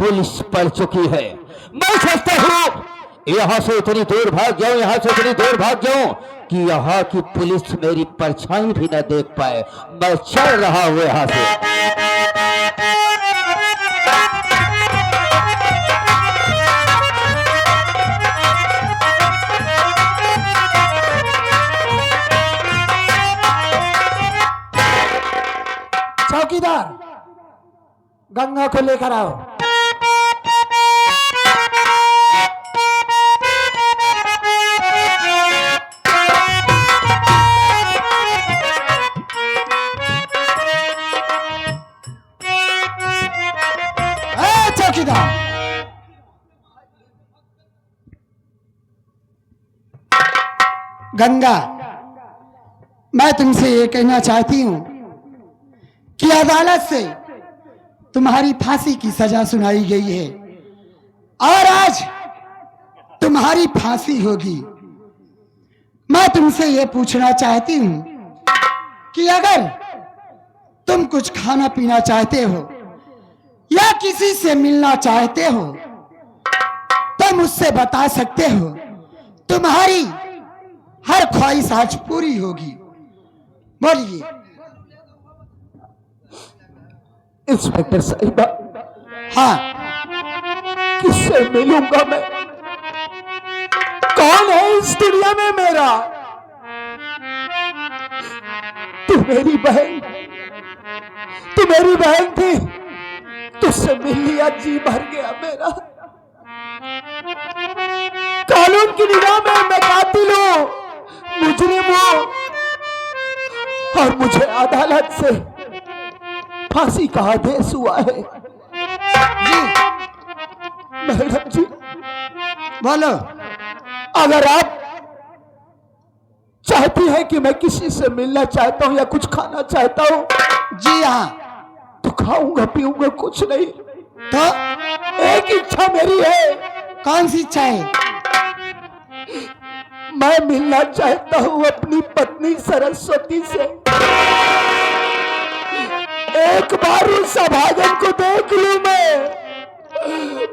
Police पड़ चुकी है। मैं सोचता हूँ यहाँ से इतनी दूर भाग जाऊं, यहाँ से इतनी दूर भाग जाऊं कि यहाँ की पुलिस मेरी परछाई भी न देख पाए। मैं चल रहा हूँ यहाँ से। चौकीदार, गंगा को लेकर आओ। चौकीदार, गंगा, मैं तुमसे ये कहना चाहती हूं कि अदालत से तुम्हारी फांसी की सजा सुनाई गई है और आज तुम्हारी फांसी होगी। मैं तुमसे ये पूछना चाहती हूं कि अगर तुम कुछ खाना पीना चाहते हो या किसी से मिलना चाहते हो तो मुझसे बता सकते हो। तुम्हारी हर ख्वाहिश आज पूरी होगी। बोलिए। इंस्पेक्टर साहिबा, हाँ, किससे मिलूंगा मैं? कौन है इस दुनिया में मेरा? तू मेरी बहन थी, तुझसे मिल लिया, जी भर गया मेरा। कानून की निगाह में मैं कातिल हूं, मुजरिम हूं और मुझे अदालत से फांसी का आदेश हुआ है। जी मैडम जी, बोलो। अगर आप चाहती हैं कि मैं किसी से मिलना चाहता हूं या कुछ खाना चाहता हूं, जी हाँ, तो खाऊंगा पीऊंगा, कुछ नहीं। तो एक इच्छा मेरी है। कौन सी इच्छा है? मैं मिलना चाहता हूं अपनी पत्नी सरस्वती से। एक बार उस अभागन को देख लूं, मैं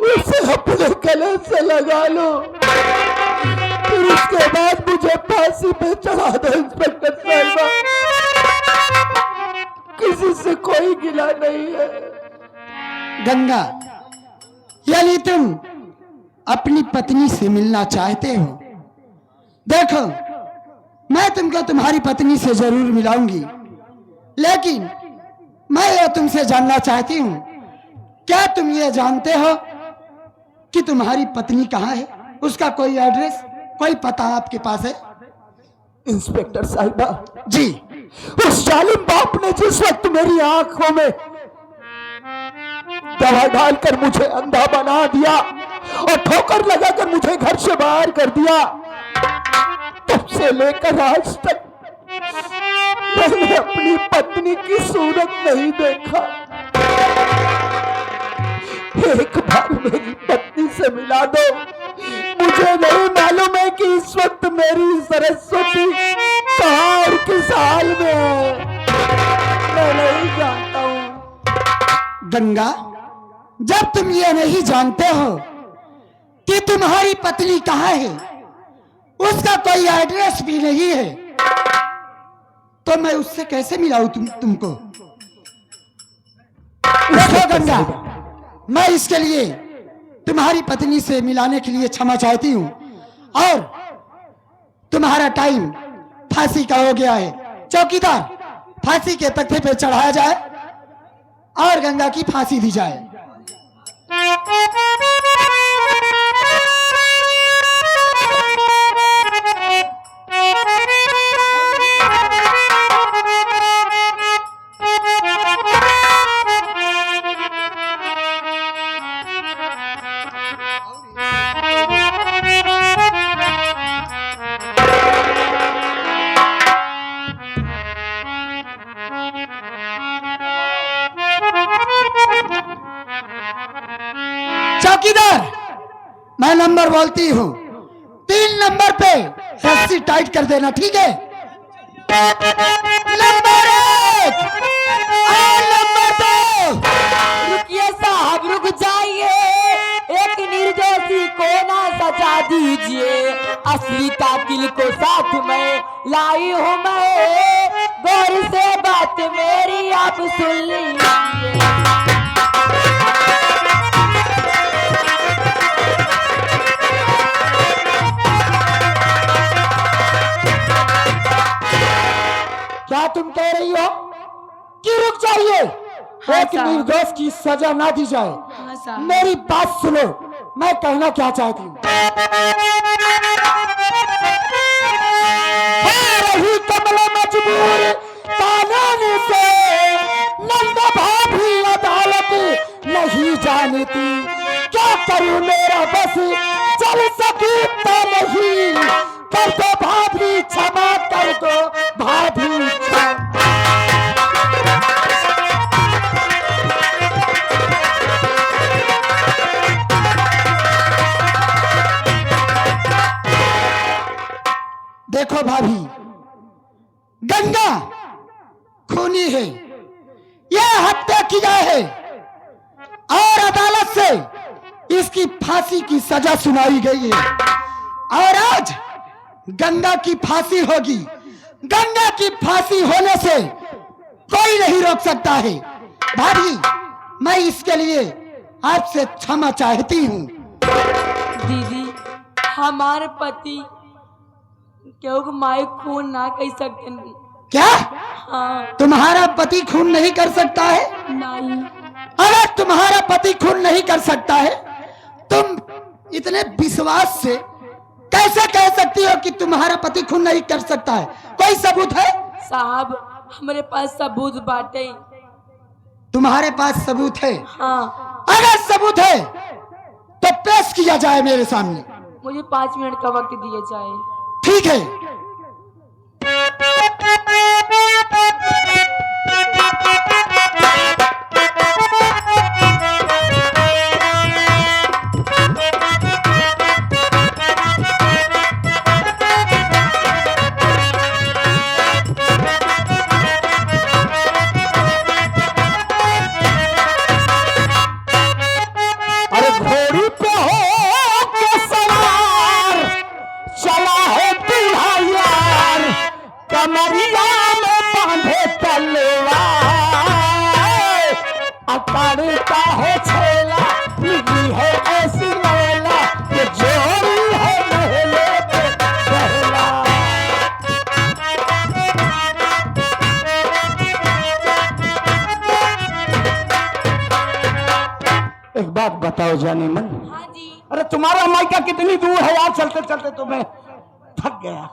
उसे अपने गले से लगा लूं, फिर उसके बाद मुझे फांसी पे चढ़ा दो। इंस्पेक्टर साहिबा, किसी से कोई गिला नहीं है। गंगा, यदि तुम अपनी पत्नी से मिलना चाहते हो, देखो मैं तुमको तुम्हारी पत्नी से जरूर मिलाऊंगी, लेकिन मैं यह तुमसे जानना चाहती हूं, क्या तुम ये जानते हो कि तुम्हारी पत्नी कहाँ है? उसका कोई एड्रेस, कोई पता आपके पास है? इंस्पेक्टर साहिबा जी, उस जालिम बाप ने जिस वक्त मेरी आंखों में दवा डालकर मुझे अंधा बना दिया और ठोकर लगाकर मुझे घर से बाहर कर दिया, तब से लेकर आज तक मैंने अपनी पत्नी की सूरत नहीं देखा। एक बार मेरी पत्नी से मिला दो। मुझे नहीं मालूम है कि इस वक्त मेरी सरस्वती कहाँ और किस हाल में है, मैं नहीं जानता हूँ। गंगा, जब तुम ये नहीं जानते हो कि तुम्हारी पत्नी कहाँ है, उसका कोई एड्रेस भी नहीं है, तो मैं उससे कैसे मिलाऊं तुमको? देखो गंगा, मैं इसके लिए तुम्हारी पत्नी से मिलाने के लिए क्षमा चाहती हूं और तुम्हारा टाइम फांसी का हो गया है। चौकीदार, फांसी के तख्ते पर चढ़ाया जाए और गंगा की फांसी दी जाए। चौकीदार, मैं नंबर बोलती हूँ, 3 नंबर पे रस्सी टाइट कर देना, ठीक है? नंबर 1 और नंबर 2। रुकिए साहब, रुक जाइए। दीजिए, असली कातिल को साथ में लाई हूँ मैं, गौर से बात मेरी आप सुन लीजिए। क्या तुम कह रही हो कि रुक जाइए, हाँ एक साहब। निर्दोष की सजा ना दी जाए? हाँ साहब। मेरी बात सुनो, मैं कहना क्या चाहती हूँ। है रही कमल मजबूर कानून से, नंदा भाभी अदालत नहीं जानती, क्या करूं मेरा बस चल सकी तो नहीं, कर दो भाभी क्षमा, कर दो भाभी क्षमा। देखो भाभी, गंगा खूनी है, यह हत्या किया है और अदालत से इसकी फांसी की सजा सुनाई गई है। और आज गंगा की फांसी होगी। गंगा की फांसी होने से कोई नहीं रोक सकता है। भाभी, मैं इसके लिए आपसे क्षमा चाहती हूँ। दीदी, हमारे पति क्यों माई खून ना कह सकते? क्या हाँ। तुम्हारा पति खून नहीं कर सकता है? नहीं। अगर तुम्हारा पति खून नहीं कर सकता है, तुम इतने विश्वास से कैसे कह सकती हो कि तुम्हारा पति खून नहीं कर सकता है? कोई सबूत है? साहब, हमारे पास सबूत बाटे। तुम्हारे पास सबूत है? हाँ। अगर सबूत है तो पेश किया जाए मेरे सामने। मुझे 5 मिनट का वक्त दिया जाए। ठीक है। अरे घोड़ी पे हो के सवार, चला है दूल्हा यार, कमरिया में बांधे तलवार, अकड़ता है छेला, निगी है ऐसी लैला, ये जोड़ी है महले पे पहला। एक बात बताओ जाने मन, हाँ जी। अरे तुम्हारा मायका कितनी दूर है यार? चलते चलते तो मैं थक गया।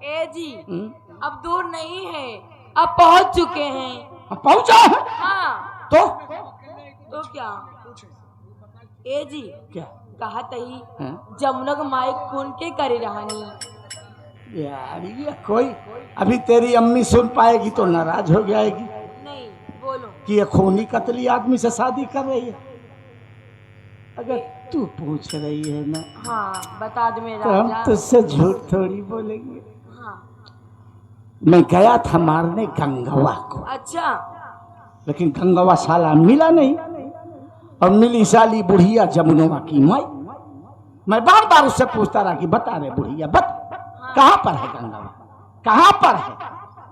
ए जी, अब दूर नहीं है, अब पहुंच चुके हैं। अब पहुंचा है हाँ। तो क्या? ए जी, क्या? कहा तही हाँ? जमुनक माई खून के करे रहानी। यार ये कोई, अभी तेरी अम्मी सुन पाएगी तो नाराज हो जाएगी नहीं, बोलो। कि ये खूनी कतली आदमी से शादी कर रही है। अगर तू पूछ रही है ना, हाँ, बता दो मेरा तो हम राजा। तुझसे झूठ थोड़ी बोलेंगे। हाँ। मैं गया था मारने गंगवा को, अच्छा। लेकिन गंगवा साला मिला नहीं, और मिली साली बुढ़िया जमुनवा की माई। मैं बार बार उससे पूछता रहा कि बता रहे बुढ़िया, बता कहाँ पर है गंगवा, कहाँ पर है?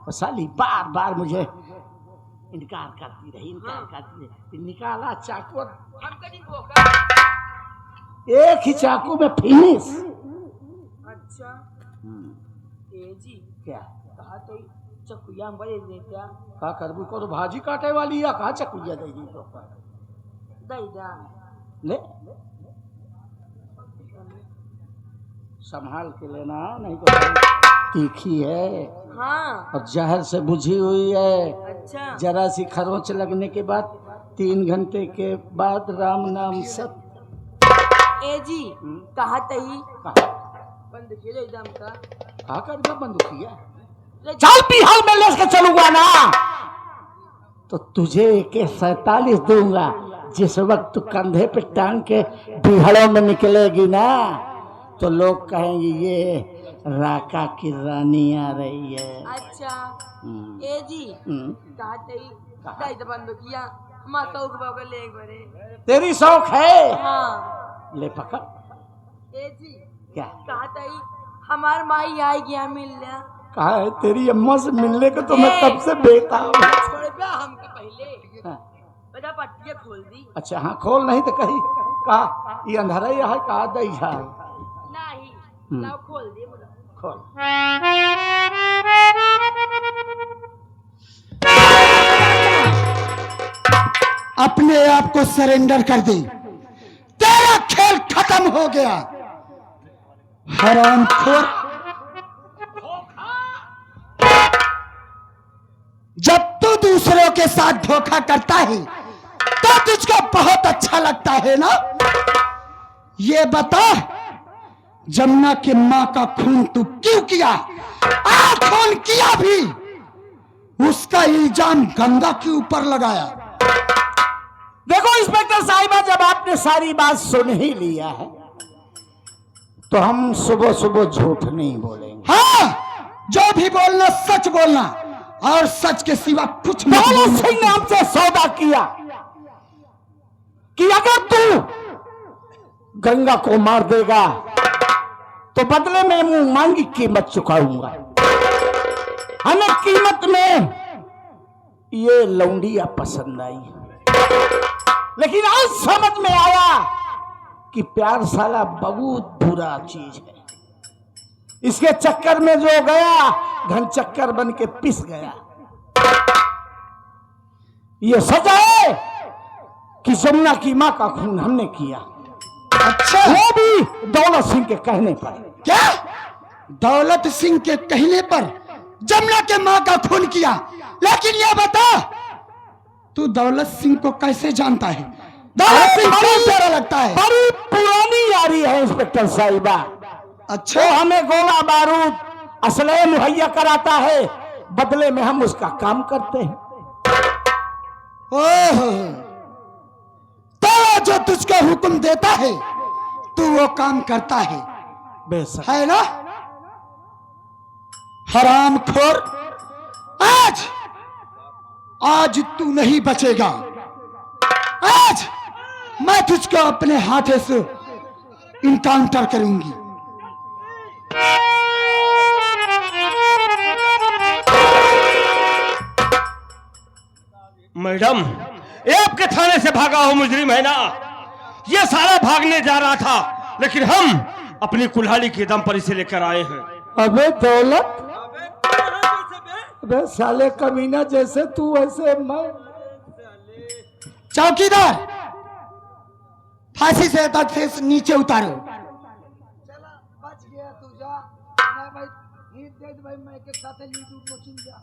और साली बार बार मुझे इनकार करती रही। फिर निकाला चाकू, एक ही चाकू में फिनिश। अच्छा। ए जी, क्या कहा तो चकुया में बड़े देता का करबू को? तो भाजी काटे वाली या कहा चकुया दे दी तो दैदा। ले, संभाल के लेना, नहीं तो तीखी है हाँ। और जहर से बुझी हुई है। अच्छा। जरा सी खरोंच लगने के बाद 3 घंटे के बाद राम नाम सब। ए जी, कहा तही कहा बंद किए एकदम का। कहा कर दो बंदूकिया, चल बिहार में लेकर चलूंगा ना तो तुझे AK-47 दूंगा। जिस वक्त तू कंधे पे टांग के बिहड़ों में निकलेगी ना तो लोग कहेंगे ये राका की रानी आ रही है। अच्छा। ए जी, कहा तही दाई तो बंद किया माता को बाबा ले एक बारे। तेरी शौक है, हाँ। ले पकड़। ए जी, क्या कहा था हमार माई आई गया मिल लिया। कहा है तेरी अम्मा से मिलने को तो मैं कब से बेताब हूं। छोड़ पे हमके पहले हाँ। बता पट्टियाँ खोल दी। अच्छा हाँ खोल नहीं तो कही कहा ये अंधारा ही है कहा दई है नहीं लाओ खोल दे बोला। खोल अपने आप को सरेंडर कर दे, तेरा खेल खत्म हो गया हरामखोर। जब तू दूसरों के साथ धोखा करता है तो तुझको बहुत अच्छा लगता है ना? ये बता, जमुना की मां का खून तू क्यों किया? खून किया भी, उसका इल्जाम गंगा के ऊपर लगाया। देखो इंस्पेक्टर साहिबा, जब आपने सारी बात सुन ही लिया है तो हम सुबह सुबह झूठ नहीं बोलेंगे। हाँ, जो भी बोलना सच बोलना और सच के सिवा कुछ नहीं। दौलत सिंह ने हमसे सौदा किया कि अगर तू गंगा को मार देगा तो बदले में मुंह मांगी कीमत चुकाऊंगा। हमें कीमत में ये लौंडिया पसंद आई, लेकिन आज समझ में आया कि प्यार साला बहुत बुरा चीज है। इसके चक्कर में जो गया घन चक्कर बन के पिस गया। ये सजा है कि जमुना की मां का खून हमने किया। अच्छा, वो भी दौलत सिंह के कहने पर। क्या दौलत सिंह के कहने पर जमुना के मां का खून किया? लेकिन ये बता, तू दौलत सिंह को कैसे जानता है? दौलत सिंह कौन तेरा लगता है? बड़ी पुरानी यारी है इंस्पेक्टर साहिबा। अच्छा, वो हमें गोला बारूद असलहे मुहैया कराता है, बदले में हम उसका काम करते हैं। ओह, तो जो तुझको हुक्म देता है तू वो काम करता है, बेशक है ना? हरामखोर, आज तू नहीं बचेगा। आज मैं तुझको अपने हाथों से इनकाउंटर करूंगी। मैडम, ये आपके थाने से भागा हो मुजरिम है ना? ये सारा भागने जा रहा था, लेकिन हम अपनी कुल्हाड़ी के दम पर इसे लेकर आए हैं। अबे दौलत, अबे साले कमीना, जैसे तू वैसे मैं। चौकीदार, फांसी से तक से नीचे उतारो। चला बच गया तू जा। मैं भाई नींद दे भाई, मैं के साथ लीडू कोचिंग जा।